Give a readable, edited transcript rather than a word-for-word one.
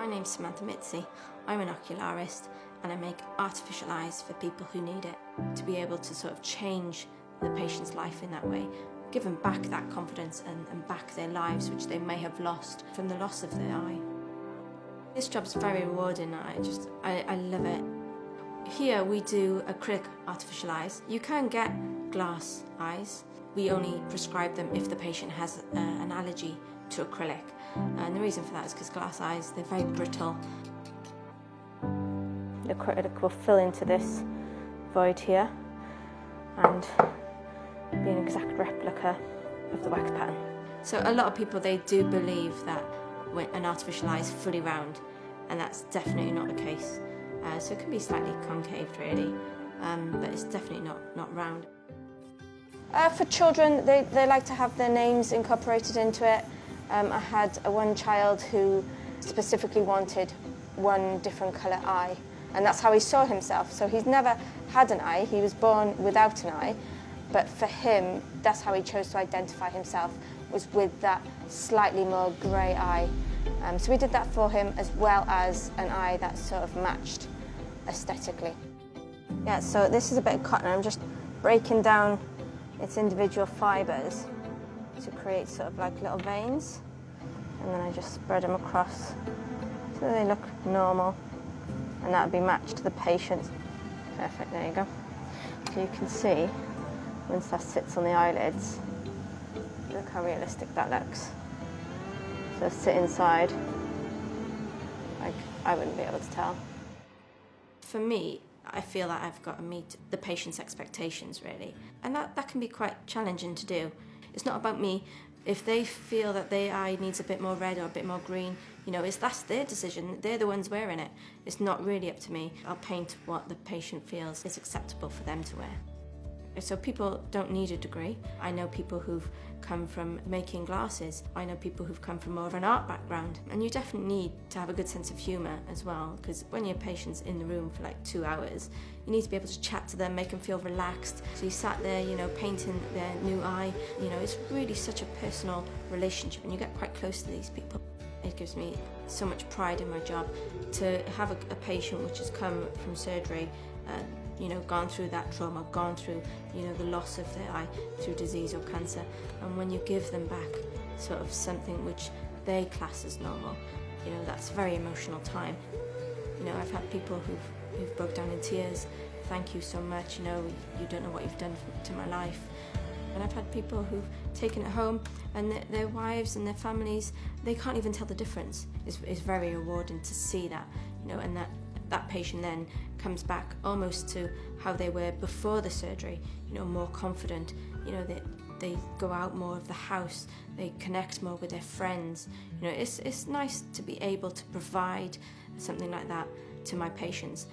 name's Samantha Mizzi. I'm an ocularist and I make artificial eyes for people who need it, to be able to sort of change the patient's life in that way, give them back that confidence and back their lives which they may have lost from the loss of their eye. This job's very rewarding. I love it. Here we do acrylic artificial eyes. You can get glass eyes. We only prescribe them if the patient has an allergy to acrylic. And the reason for that is because glass eyes, they're very brittle. The acrylic will fill into this void here and be an exact replica of the wax pattern. So a lot of people, they do believe that when an artificial eye is fully round, and that's definitely not the case. So it can be slightly concaved really, but it's definitely not round. For children, they like to have their names incorporated into it. I had one child who specifically wanted one different colour eye, and that's how he saw himself. So he's never had an eye, he was born without an eye, but for him, that's how he chose to identify himself, was with that slightly more grey eye. So we did that for him, as well as an eye that sort of matched aesthetically. Yeah, so this is a bit of cotton. I'm just breaking down its individual fibres to create sort of like little veins, and then I just spread them across so they look normal, and that would be matched to the patient. Perfect, there you go. So you can see once that sits on the eyelids, look how realistic that looks. So sit inside, like I wouldn't be able to tell. For me, I feel that I've got to meet the patient's expectations really, and that can be quite challenging to do. It's not about me. If they feel that their eye needs a bit more red or a bit more green, that's their decision. They're the ones wearing it. It's not really up to me. I'll paint what the patient feels is acceptable for them to wear. So people don't need a degree. I know people who've come from making glasses. I know people who've come from more of an art background. And you definitely need to have a good sense of humour as well, because when your patient's in the room for like 2 hours, you need to be able to chat to them, make them feel relaxed. So you sat there, painting their new eye. It's really such a personal relationship, and you get quite close to these people. It gives me so much pride in my job to have a patient which has come from surgery, gone through that trauma, gone through, the loss of their eye through disease or cancer. And when you give them back sort of something which they class as normal, that's a very emotional time. I've had people who've broke down in tears. Thank you so much, you don't know what you've done to my life. And I've had people who've taken it home, and their wives and their families, they can't even tell the difference. It's very rewarding to see that, and that patient then comes back almost to how they were before the surgery, more confident, they go out more of the house, they connect more with their friends. It's nice to be able to provide something like that to my patients.